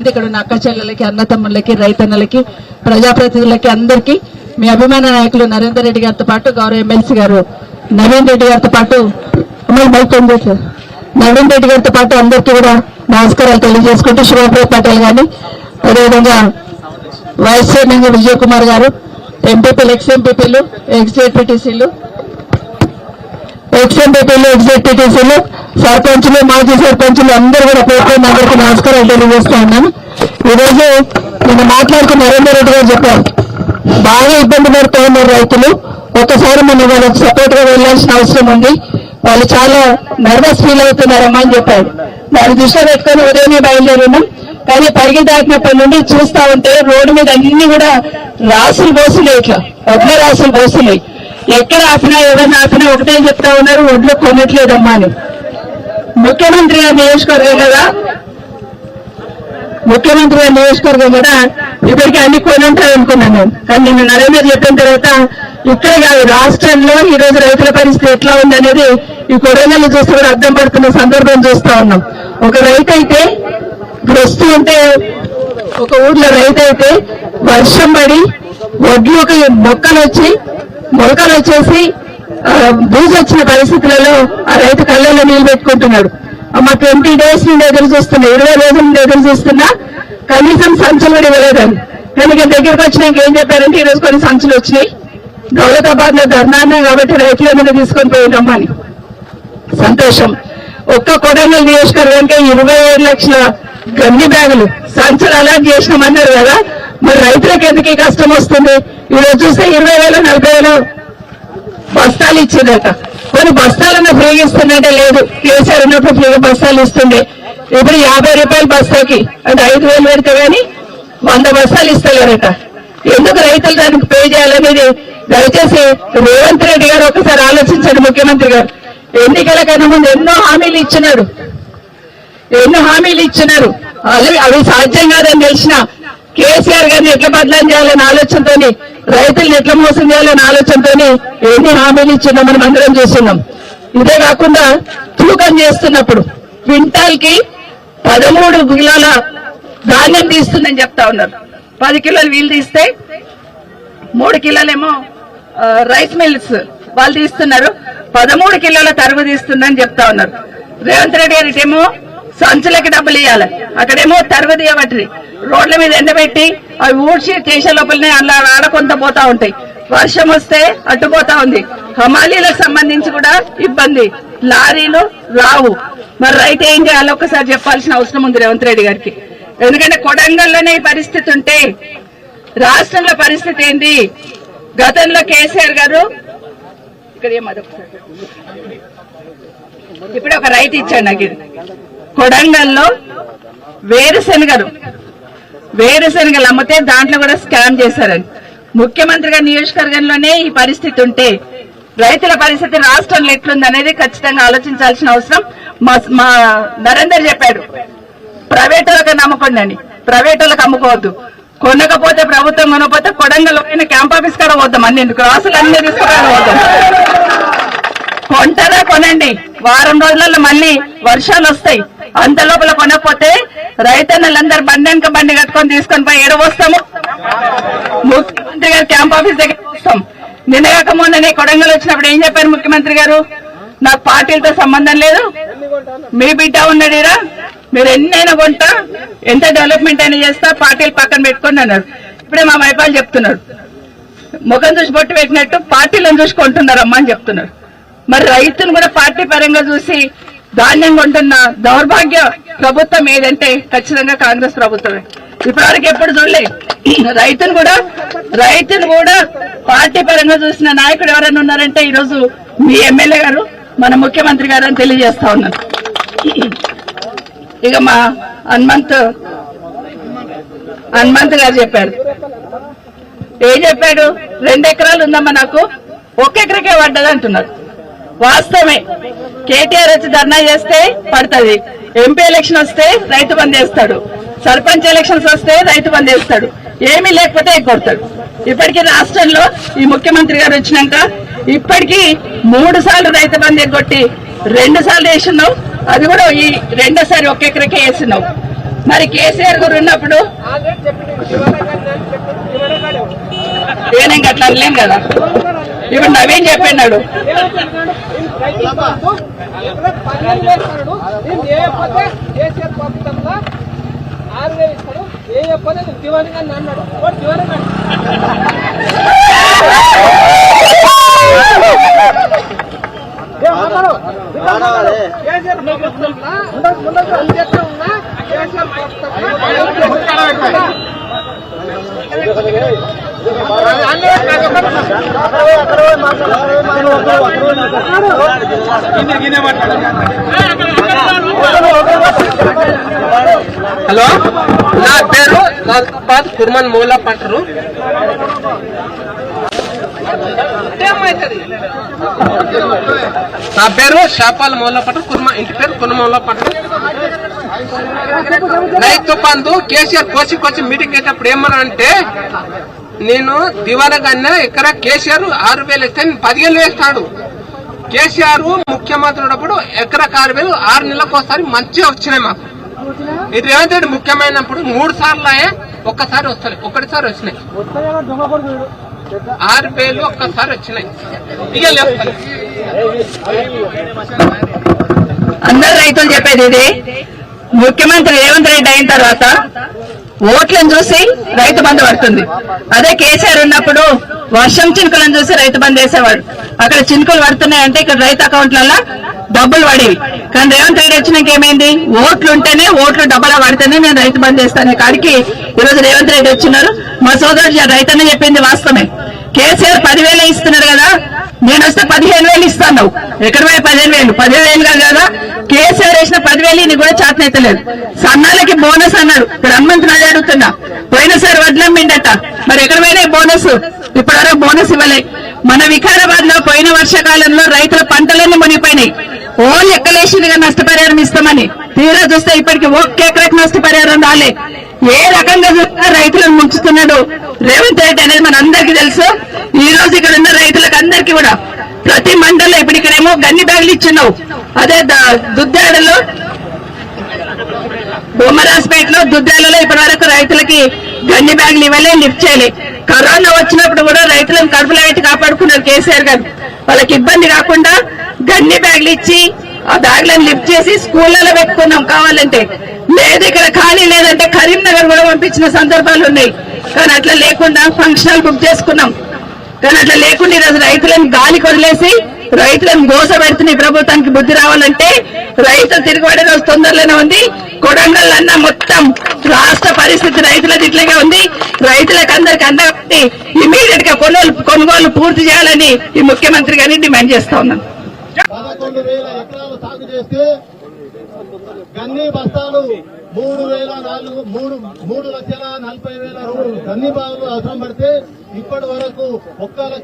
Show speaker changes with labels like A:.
A: ఇక్కడ ఉన్న అక్క చెల్లెలకి, అన్న తమ్ముళ్ళకి, రైతన్నలకి, ప్రజాప్రతినిధులకి అందరికీ మీ అభిమాన నాయకులు నరేందర్ రెడ్డి గారితో పాటు గౌరవ ఎమ్మెల్సీ గారు నవీన్ రెడ్డి గారితో పాటు నవీన్ రెడ్డి గారితో పాటు అందరికీ కూడా నమస్కారాలు తెలియజేసుకుంటూ శివప్రభు పటేల్ గారిని, అదేవిధంగా వైస్ చైర్మన్ విజయ్ కుమార్ గారు, ఎంపీపీలు, ఎక్స్ ఎంపీపీలు, ఎక్స్ జెడ్పీటీసీలు, సర్పంచులు, మాజీ సర్పంచులు అందరూ కూడా పేర్కొన్న అందరికీ నమస్కారాలు తెలియజేస్తా ఉన్నాను. ఈరోజు నేను మాట్లాడుకున్న నరేందర్ రెడ్డి గారు చెప్పారు, బాగా ఇబ్బంది పడుతూ ఉన్నారు రైతులు, ఒక్కసారి మనం వాళ్ళకి సపోర్ట్ గా వెళ్లాల్సిన అవసరం ఉంది, వాళ్ళు చాలా నర్వస్ ఫీల్ అవుతున్నారమ్మా అని చెప్పారు. దాన్ని దృష్టిలో పెట్టుకుని ఉదయమే బయలుదేరినాం. కానీ పరిగి దాటినప్పటి నుండి చూస్తా ఉంటే రోడ్డు మీద అన్ని కూడా రాసులు పోసులే, ఇట్లా వడ్ల రాసులు పోసున్నాయి. ఎక్కడ ఆపినా, ఎవరిని ఆపినా ఒకటే చెప్తా ఉన్నారు, ఒడ్లు కొనట్లేదమ్మా అని. ముఖ్యమంత్రి గారి నియోజకవర్గం కదా ఇప్పటికీ అన్ని కొని ఉంటారు అనుకున్నాను నేను. కానీ నిన్న నరేంద్ర చెప్పిన తర్వాత ఇక్కడ కాదు, రాష్ట్రంలో ఈ రోజు రైతుల పరిస్థితి ఎట్లా ఉందనేది ఈ కొడంగల్ని చూస్తే కూడా అర్థం పడుతున్న సందర్భం చూస్తా ఉన్నాం. ఒక రైతు అయితే ఇప్పుడు వస్తూ ఉంటే, ఒక ఊర్లో రైతు అయితే వర్షం పడి ఒడ్లు మొలకలు వచ్చేసి బూజు వచ్చిన పరిస్థితులలో ఆ రైతు కళ్ళల్లో నీళ్లు పెట్టుకుంటున్నాడు. అమ్మ 20 days నుండి ఎదురు చూస్తున్నా, 20 రోజుల నుండి ఎదురు చూస్తున్నా, కనీసం సంచులు కూడా ఇవ్వలేదని. కానీ దగ్గరకు వచ్చినాక ఏం చెప్పారంటే, ఈరోజు కొన్ని సంచులు వచ్చినాయి, దౌలతాబాద్ లో ధర్నా కాబట్టి రైతుల మీద తీసుకొని పోయినమ్మా అని. సంతోషం. ఒక్క కొడంగల్ నియోజకవర్గానికి 27 లక్షల గంజి బ్యాగులు సంచులు అలాట్ చేసినామన్నారు కదా, మరి రైతులకు ఎందుకు కష్టం వస్తుంది? ఈరోజు చూస్తే 20,000, 40,000 బస్తాలు ఇచ్చిందట. కొన్ని బస్తాలన్నా ఫ్రీగా ఇస్తుందంటే లేదు, కేసీఆర్ ఉన్నప్పుడు ఫ్రీగా బస్తాలు ఇస్తుండే. ఇప్పుడు 50 రూపాయల బస్తాకి అంటే 5,000 పెడితే గానీ 100 బస్తాలు ఇస్తలేరట. ఎందుకు రైతులు దానికి పే చేయాలనేది దయచేసి రేవంత్ రెడ్డి గారు ఒకసారి ఆలోచించండి. ముఖ్యమంత్రి గారు ఎన్నికల కన్నా ముందు ఎన్నో హామీలు ఇచ్చినారు, అవి సాధ్యం కాదని తెలిసిన కేసీఆర్ గారిని ఎట్లా బదలాం చేయాలనే ఆలోచనతో, రైతులను ఎట్లా మోసం చేయాలనే ఆలోచనతో ఎన్ని హామీలు ఇచ్చినా మనం అందరం చూస్తున్నాం. ఇదే కాకుండా తూకం చేస్తున్నప్పుడు క్వింటాల్ కి 13 కిలోల ధాన్యం తీస్తుందని చెప్తా ఉన్నారు. 10 కిలోలు వీళ్ళు తీస్తే 3 కిలోలేమో రైస్ మిల్స్ వాళ్ళు తీస్తున్నారు, 13 కిలోల తరుగు తీస్తుందని చెప్తా ఉన్నారు. రేవంత్ రెడ్డి గారు ఇటేమో సంచులకి డబ్బులు ఇవ్వాలి, అక్కడేమో తరుగు తీయబట్టి రోడ్ల మీద ఎండబెట్టి అవి ఊడ్చి చేసే లోపలనే అలా ఆడకొంత పోతా ఉంటాయి. వర్షం వస్తే అడ్డుపోతా ఉంది. హమాలీలకు సంబంధించి కూడా ఇబ్బంది, లారీలు రావు. మరి రైతు ఏం చేయాలో ఒకసారి చెప్పాల్సిన అవసరం ఉంది రేవంత్ రెడ్డి గారికి. ఎందుకంటే కొడంగల్లోనే ఈ పరిస్థితి ఉంటే రాష్ట్రంలో పరిస్థితి ఏంటి? గతంలో కేసీఆర్ గారు ఇక్కడ ఇప్పుడు ఒక రైతు ఇచ్చాడు నాకు, కొడంగల్లో వేరుశనగలు అమ్మితే దాంట్లో కూడా స్కామ్ చేశారని. ముఖ్యమంత్రి గారి నియోజకవర్గంలోనే ఈ పరిస్థితి ఉంటే రైతుల పరిస్థితి రాష్ట్రంలో ఎట్లుంది అనేది ఖచ్చితంగా ఆలోచించాల్సిన అవసరం. మా నరేందర్ చెప్పాడు, ప్రైవేట్ వాళ్ళకి నమ్మకండి, ప్రైవేట్ వాళ్ళకి అమ్ముకోవద్దు, కొనకపోతే ప్రభుత్వం కొనకపోతే కొడంగల్ క్యాంప్ ఆఫీస్ కూడా పోతాం, అన్ని క్రాసులు అన్ని తీసుకురావడం పోతాం. కొంటారా కొనండి, వారం రోజులలో మళ్ళీ వర్షాలు వస్తాయి, అంత లోపల కొనకపోతే రైతన్నలందరూ బండి కట్టుకొని తీసుకొని పోయి ఎడవస్తాము, ముఖ్యమంత్రి గారు క్యాంప్ ఆఫీస్ దగ్గర వస్తాం. నిన్నగాక మొన్ననే కొడంగల్ వచ్చినప్పుడు ఏం చెప్పారు ముఖ్యమంత్రి గారు? నాకు పార్టీలతో సంబంధం లేదు, మీ బిడ్డ ఉన్నాడురా, మీరు ఎన్నైనా కొంటా, ఎంత డెవలప్మెంట్ అయినా చేస్తా, పార్టీలు పక్కన పెట్టుకోండి అన్నారు. ఇప్పుడే మా మైపాలు చెప్తున్నారు, ముఖం చూసి బొట్టు పెట్టినట్టు పార్టీలను చూసి కొంటున్నారమ్మా అని చెప్తున్నారు. మరి రైతును కూడా పార్టీ పరంగా చూసి ధాన్యం కొంటున్న దౌర్భాగ్య ప్రభుత్వం ఏదంటే ఖచ్చితంగా కాంగ్రెస్ ప్రభుత్వమే. ఇప్పటివరకు ఎప్పుడు చూడలే. రైతును కూడా పార్టీ పరంగా చూసిన నాయకుడు ఎవరైనా ఉన్నారంటే ఈరోజు మీ ఎమ్మెల్యే గారు, మన ముఖ్యమంత్రి గారు అని తెలియజేస్తా ఉన్నాను. ఇక మా హనుమంత్ గారు చెప్పాడు, ఏం చెప్పాడు? 2 ఎకరాలు ఉందమ్మా నాకు, 1 ఎకరకే పడ్డది అంటున్నారు. వాస్తవమే, కేటీఆర్ వచ్చి ధర్నా చేస్తే పడుతుంది, ఎంపీ ఎలక్షన్ వస్తే రైతు బంద్ చేస్తాడు, సర్పంచ్ ఎలక్షన్స్ వస్తే రైతు బంద్ చేస్తాడు, ఏమీ లేకపోతే ఎగ్గొడతాడు. ఇప్పటికీ రాష్ట్రంలో ఈ ముఖ్యమంత్రి గారు వచ్చినాక ఇప్పటికీ 3 సార్లు రైతు బంద్ ఎగ్గొట్టి 2 సార్లు వేసినావు, అది కూడా ఈ 2వ సారి 1 ఎకరకే వేసినావు. మరి కేసీఆర్ గారు ఉన్నప్పుడు నేను అట్లా అనలేం కదా. ఇప్పుడు నవీన్ చెప్పినాడు
B: హలో, నా పేరు రాజాబాద్ కుర్మన్ మూల పట్టరు. నా పేరు షాపాల్ మూల పట్టరు, ఇంటి పేరు కుర్మూల పట్టరు. రైతు బంధు కేసీఆర్ కోసి మీటింగ్ అయ్యేటప్పుడు ఏమన్నా అంటే, నేను దివానగానే ఇక్కడ కేసీఆర్ 6,000 ఇస్తే 10,000 వేస్తాడు. కేసీఆర్ ముఖ్యమంత్రి ఉన్నప్పుడు ఎకరాకు 6,000 6 నెలలకు ఒకసారి మంచిగా వచ్చినాయి మాకు. ఇది రేవంత్ రెడ్డి ముఖ్యమైనప్పుడు 3 సార్లు ఒక్కసారి వస్తాయి, ఒకటిసారి వచ్చినాయి. 6,000 ఒక్కసారి వచ్చినాయి. ఇక లేవు.
A: అందరు రైతులు చెప్పేది ఇది. ముఖ్యమంత్రి రేవంత్ రెడ్డి అయిన తర్వాత ఓట్లను చూసి రైతు బంధు పడుతుంది. అదే కేసీఆర్ ఉన్నప్పుడు వర్షం చినుకులను చూసి రైతు బంధు వేసేవాడు. అక్కడ చినుకులు పడుతున్నాయంటే ఇక్కడ రైతు అకౌంట్లలో డబ్బులు పడేవి. కానీ రేవంత్ రెడ్డి వచ్చినాక ఏమైంది, ఓట్లు ఉంటేనే ఓట్లు డబ్బులా పడితేనే నేను రైతు బంధు వేస్తాను కాడికి ఈరోజు రేవంత్ రెడ్డి వచ్చినారు. మా సోదరుడు రైతన్న చెప్పింది వాస్తవమే. కేసీఆర్ 10,000 ఇస్తున్నారు కదా, నేను వస్తే 15,000 ఇస్తాను. ఎక్కడ పోయి 15,000? 15,000 కదా. కేసీఆర్ వేసిన 10,000 ఇది కూడా చేతనైతలేదు. సన్నాలకి బోనస్ అన్నాడు. ప్రధానమంత్రి అదే అడుగుతున్నా. పోయినసారి వడ్లమ్మిండట, మరి ఎక్కడ పోయినా బోనస్? ఇప్పటివరకు బోనస్ ఇవ్వలే. మన వికారాబాద్ లో పోయిన వర్షాకాలంలో రైతుల పంటలన్నీ మునిగిపోయినాయి. ఓన్లీ ఎక్కలేసిందిగా నష్టపరిహారం ఇస్తామని, తీరా చూస్తే ఇప్పటికి ఒక్క ఎకరకు నష్టపరిహారం రాలే. ఏ రకంగా చూసినా రైతులను ముంచుతున్నాడు రేవంత్ రెడ్డి అనేది మన అందరికీ తెలుసు. ఈ రోజు ఇక్కడ ఉన్న రైతులకు అందరికీ కూడా ప్రతి మండలంలో ఇప్పుడు ఇక్కడేమో గన్ని బ్యాగులు ఇచ్చిన్నావు. అదే దుద్దాడలో, బొమ్మరాజ్పేటలో, దుద్దాలలో ఇప్పటి వరకు రైతులకి గన్ని బ్యాగులు ఇవ్వలే, లిఫ్ట్ చేయలే. కరోనా వచ్చినప్పుడు కూడా రైతులను కడుపులో పెట్టి కాపాడుకున్నారు కేసీఆర్ గారు. వాళ్ళకి ఇబ్బంది కాకుండా గన్ని బ్యాగులు ఇచ్చి ఆ బ్యాగులను లిఫ్ట్ చేసి స్కూళ్లలో పెట్టుకున్నాం. కావాలంటే లేదు, ఇక్కడ ఖాళీ లేదంటే కరీంనగర్ కూడా పంపించిన సందర్భాలు ఉన్నాయి. కానీ అట్లా లేకుండా ఫంక్షన్ బుక్ చేసుకున్నాం. కానీ అట్లా లేకుండా ఈరోజు రైతులను గాలికి వదిలేసి రైతులను గోస పెడుతున్న ప్రభుత్వానికి బుద్ధి రావాలంటే రైతులు తిరుగుబడే రోజు తొందరలోనే ఉంది. కొడంగల్ అన్న మొత్తం రాష్ట్ర పరిస్థితి రైతులది ఇట్లాగే ఉంది. రైతులకు అందరికి అందబట్టి ఇమీడియట్ గా కొనుగోలు పూర్తి చేయాలని ఈ ముఖ్యమంత్రి గారిని డిమాండ్ చేస్తా ఉన్నాను.
C: 11,000 ఎకరాలు సాగు చేస్తే గన్ని బస్తాలు 3,40,000 గన్ని బాగులు అవసరం పడితే ఇప్పటి వరకు 1,00,000